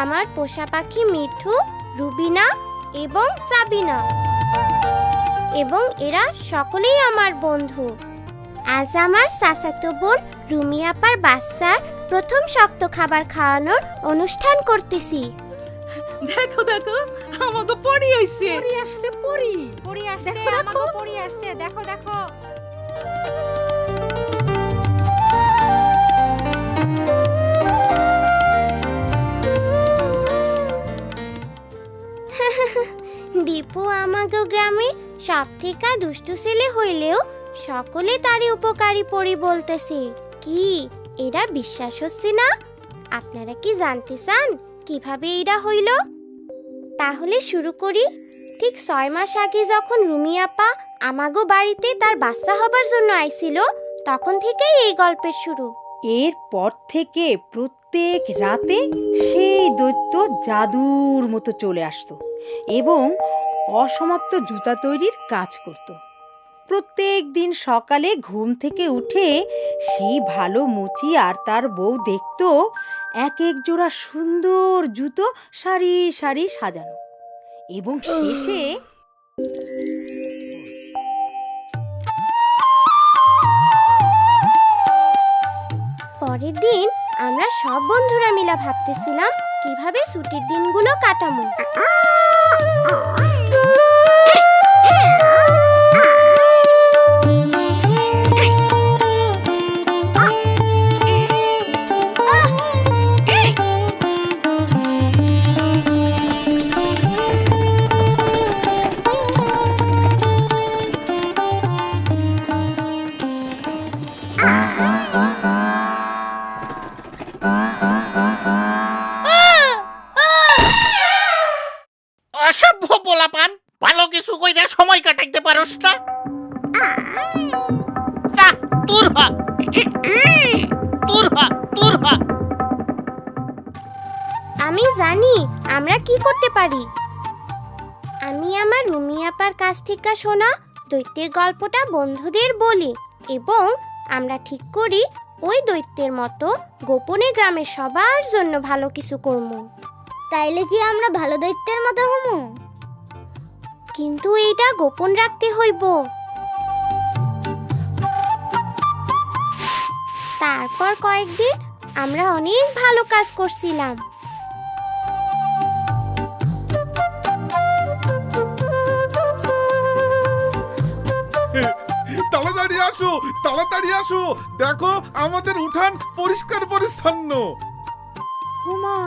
আমার পোষা পাখি মিঠু, রুবিনা এবং সাবিনা, এবং এরা সকলেই আমার বন্ধু। আজ আমার চাচাতো বোন রুমি আপার বাচ্চার প্রথম শক্ত খাবার খাওয়ানোর অনুষ্ঠান করতেছি। দেখো দেখো আমাকে পড়ি আইছে। পড়ি আসছে, পড়ি আসছে, আমাকে পড়ি আসছে। দেখো দেখো। দীপু আমাগো গ্রামে সবথেকে দুষ্টু ছেলে হইলেও সকলে তারই উপকারী পড়ি বলতেছে। কি এরা বিশ্বাস হচ্ছে না? আপনারা কি জানতে চান কিভাবে এরা হইল? তাহলে শুরু করি। ঠিক 6 মাস আগে যখন রুমি আপা আমাগো বাড়িতে তার বাচ্চা হবার জন্য আইছিল, তখন থেকেই এই গল্পের শুরু। এরপর থেকে প্রত্যেক রাতে সেই দৈত্য জাদুর মতো চলে আসতো এবং অসমাপ্ত জুতা তৈরির কাজ করত। প্রত্যেক দিন সকালে ঘুম থেকে উঠে সেই ভালো মুচি আর তার বউ দেখতো এক এক জোড়া সুন্দর জুতো সারি সারি সাজানো, এবং শেষে পরের দিন আমরা সব বন্ধুরা মিলে ভাবতেছিলাম কিভাবে ছুটির দিনগুলো কাটাবো। অসভ্য পোলাপান, ভালো কিছু কইরা সময় কাটাইতে পারোস না। যা তোর হ, তোর হ, তোর হ। আমি জানি আমরা কি করতে পারি। আমি আমার রুমি আপার কাছ থেকে শোনা দৈত্যের গল্পটা বন্ধুদের বলি, এবং আমরা ঠিক করি ওই দৈত্যের মতো গোপনে গ্রামের সবার জন্য ভালো কিছু করব। তাইলে কি আমরা ভালো দৈত্যের মতো হমু? কিন্তু এইটা গোপন রাখতে হইব। তারপর কয়েকদিন আমরা অনেক ভালো কাজ করছিলাম। তাড়াতাড়ি আসো, তাড়াতাড়ি আসো, দেখো আমাদের উঠান পরিষ্কার পরিচ্ছন্ন। ওমা,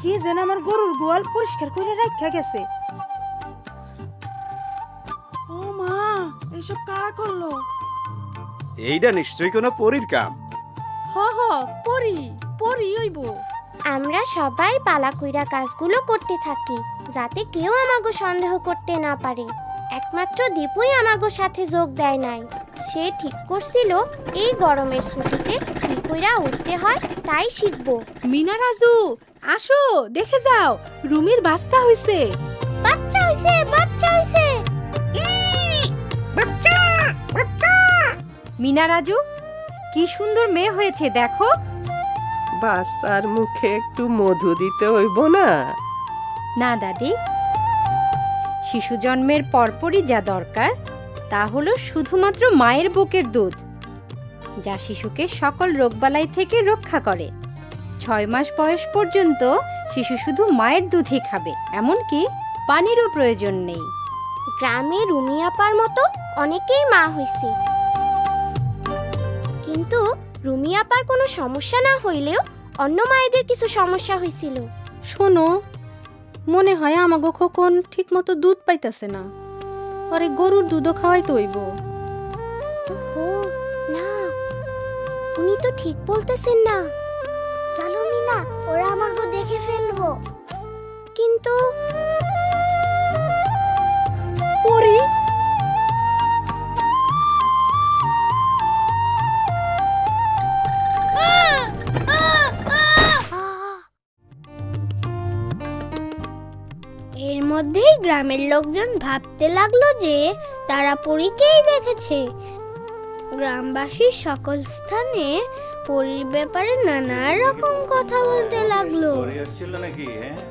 কে যেন আমার গরুর গোয়াল পরিষ্কার করে রাখা গেছে। ও মা, এসব কারা করলো? এইটা নিশ্চয়ই কোনো পরীর কাম। হ হ, পড়ি হইব। আমরা সবাই পালা কইরা কাজগুলো করতে থাকি যাতে কেউ আমাগো সন্দেহ করতে না পারে। একমাত্র দীপুই আমাগো সাথে যোগ দেয় নাই। সে ঠিক করছিল এই গরমের ছুটিতে কি কইরা উঠতে হয় তাই শিখবো। মিনা রাজু, আসো দেখে যাও, রুমির বাচ্চা হইছে। বাচ্চা হইছে, বাচ্চা হইছে। মিনা রাজু, কি সুন্দর মেয়ে হয়েছে দেখো। বাচ্চার মুখে একটু মধু দিতে হইব না? না দাদি, শিশু জন্মের পরপরই যা দরকার তা হলো শুধুমাত্র মায়ের বুকের দুধ, যা শিশুকে সকল রোগবালাই থেকে রক্ষা করে। 6 মাস বয়স পর্যন্ত শিশু শুধু মায়ের দুধই খাবে, এমনকি পানিরও প্রয়োজন নেই। গ্রামে রুমি আপার মতো অনেকেই মা হইছে, কিন্তু রুমি আপার কোনো সমস্যা না হইলেও অন্য মায়েদের কিছু সমস্যা হয়েছিল। শোনো, মনে হয় আমাগো খোকন ঠিক মতো দুধ পাইতাছে না, পরে গরুর দুধও খাওয়াইতে হইব। ও না, উনি তো ঠিক বলতেছেন না। চলো মিনা, ওরা আমাকে দেখে ফেলবো। কিন্তু পরি, এর মধ্যেই গ্রামের লোকজন ভাবতে লাগলো যে তারা পরীকেই দেখেছে। গ্রামবাসীর সকল স্থানে পরীর ব্যাপারে নানা রকম কথা বলতে লাগলো।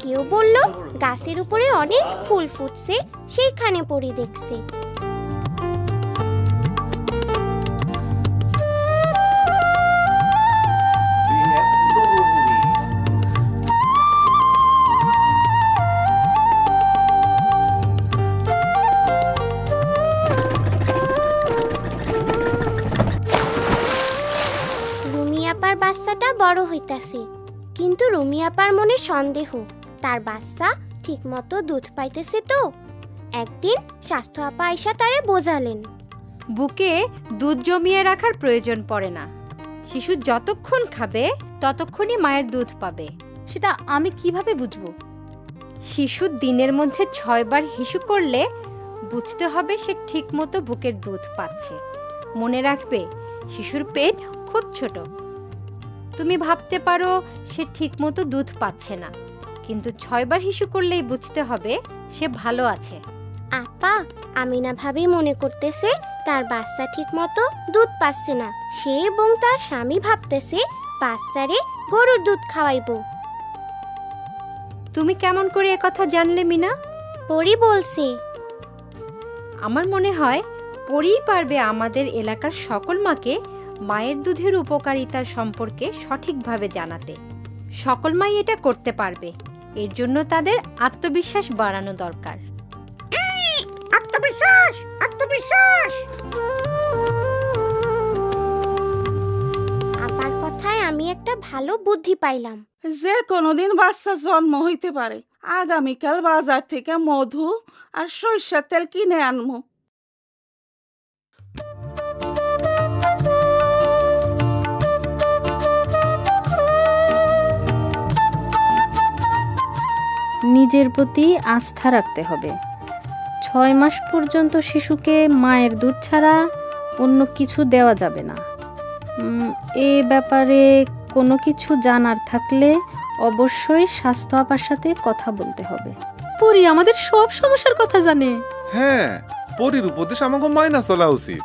কেউ বলল গাছের উপরে অনেক ফুল ফুটছে, সেইখানে পরী দেখছে। রুমিয়াপার বাচ্চাটা বড় হইতাছে, কিন্তু রুমিয়াপার মনে সন্দেহ তার বাচ্চা ঠিকমতো দুধ পাইতেছে তো। একদিন স্বাস্থ্য আপা আইসা তারে বোঝালেন, বুকে দুধ জমিয়ে রাখার প্রয়োজন পড়ে না। শিশু যতক্ষণ খাবে ততক্ষণই মায়ের দুধ পাবে। সেটা আমি কিভাবে বুঝবো? শিশু দিনের মধ্যে 6 বার হিসু করলে বুঝতে হবে সে ঠিকমতো বুকের দুধ পাচ্ছে। মনে রাখবে, শিশুর পেট খুব ছোট। তুমি ভাবতে পারো সে ঠিকমতো দুধ পাচ্ছে না, কিন্তু 6 বার হিসু করলেই বুঝতে হবে সে ভালো আছে। আপা, আমিনা ভাবি মনে করতেছে তার বাচ্চা ঠিকমতো দুধ পাচ্ছে না। সে এবং তার স্বামী ভাবতেছে বাচ্চারে গরুর দুধ খাওয়াইবো। তুমি কেমন করে একথা জানলে মিনা? পরী বলছে। আমার মনে হয় পরেই পারবে আমাদের এলাকার সকল মাকে মায়ের দুধের উপকারিতার সম্পর্কে সঠিকভাবে জানাতে। সকল মাই এটা করতে পারবে, এর জন্য তাদের আত্মবিশ্বাস বাড়ানো দরকার। আত্মবিশ্বাস, আত্মবিশ্বাস। আপার কথায় আমি একটা ভালো বুদ্ধি পাইলাম। যে কোনোদিন বাচ্চা জন্ম হইতে পারে। আগামীকাল বাজার থেকে মধু আর সরিষার তেল কিনে আনমু। নিজের প্রতি আস্থা রাখতে হবে। 6 মাস পর্যন্ত শিশুকে মায়ের দুধ ছাড়া অন্য কিছু দেওয়া যাবে না। এ ব্যাপারে কোনো কিছু জানার থাকলে অবশ্যই স্বাস্থ্য আপার সাথে কথা বলতে হবে। পরি আমাদের সব সমস্যার কথা জানে। হ্যাঁ, পরীর উপদেশ আমাকে মাইনা চলা উচিত।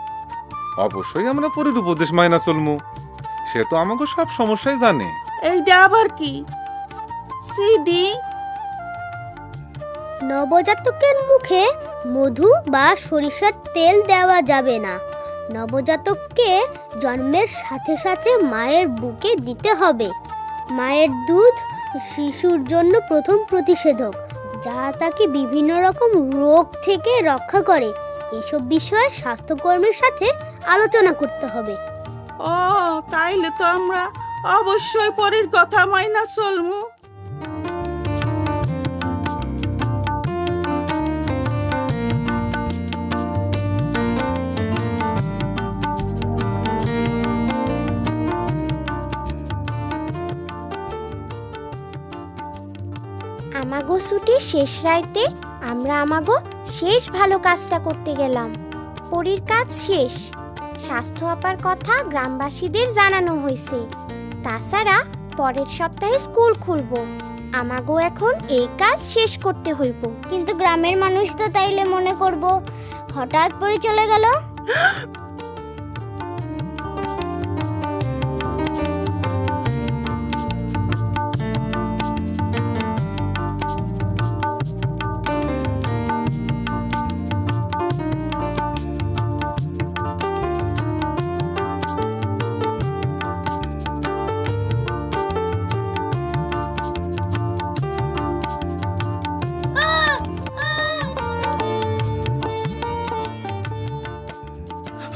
অবশ্যই আমরা পরীর উপদেশ মাইনা চলমু। সে তো আমাকে সব সমস্যাই জানে। এইটা আবার কি? সিডি নবজাতকের মুখে মধু বা সরিষার তেল দেওয়া যাবে না। নবজাতককে জন্মের সাথে সাথে মায়ের বুকে দিতে হবে। মায়ের দুধ শিশুর জন্য প্রথম প্রতিষেধক, যা তাকে বিভিন্ন রকম রোগ থেকে রক্ষা করে। এসব বিষয়ে স্বাস্থ্যকর্মীর সাথে আলোচনা করতে হবে। ও, তাইলে তো আমরা অবশ্যই পরীর কথা মাইনা চলমু। আমাগো ছুটির শেষ রাইতে আমরা আমাগো শেষ ভালো কাজটা করতে গেলাম। পরীর কাজ শেষ। স্বাস্থ্য আপার কথা গ্রামবাসীদের জানানো হয়েছে। তাছাড়া পরের সপ্তাহে স্কুল খুলবো। আমাগো এখন এই কাজ শেষ করতে হইব। কিন্তু গ্রামের মানুষ তো তাইলে মনে করব হঠাৎ পরে চলে গেল।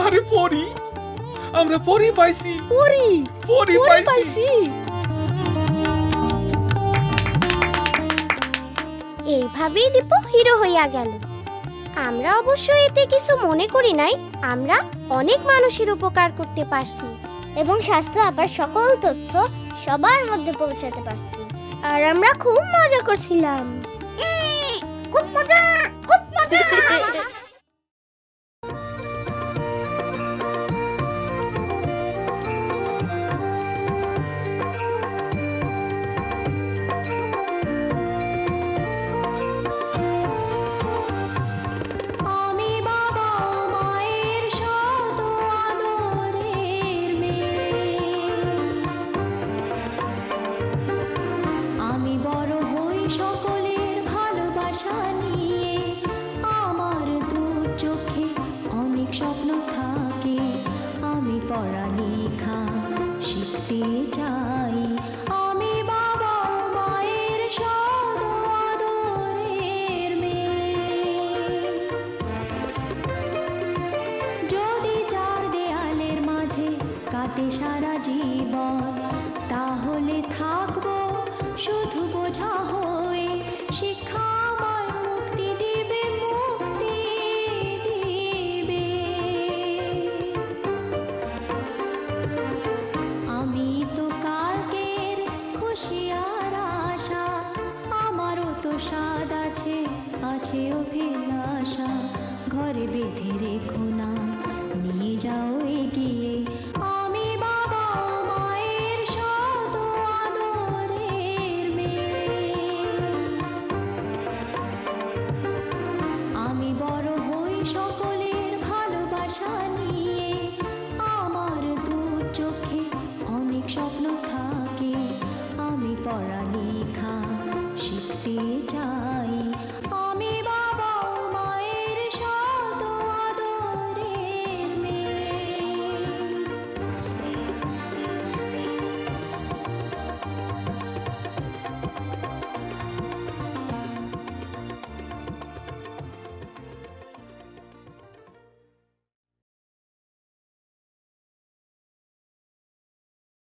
আরে পরী, আমরা পরী পাইছি। পরী পাইছি। এইভাবেই দীপু হিরো হইয়া গেল। আমরা অবশ্য এতে কিছু মনে করি নাই। আমরা অনেক মানুষের উপকার করতে পারছি এবং স্বাস্থ্য আপার সকল তথ্য সবার মধ্যে পৌঁছাতে পারছি। আর আমরা খুব মজা করছিলাম। খুব মজা, খুব মজা। কাটে সারা জীবন, তাহলে থাকবো শুধু বোঝা হয়ে। শিক্ষা আমায় মুক্তি দিবে, মুক্তি দিবে। আমি তো কালকের খুশি আর আশা, আমারও তো স্বাদ আছে, আছে অভিলাষা। ঘরে বেঁধে রেখো না, নিয়ে যাও এগিয়ে। আমি বাবা মায়ের শত আদরের মেয়ে। আমি বড় হই সকলের ভালোবাসা নিয়ে। আমার দু চোখে অনেক স্বপ্ন থাকে, আমি পড়ালেখা শিখতে চাই।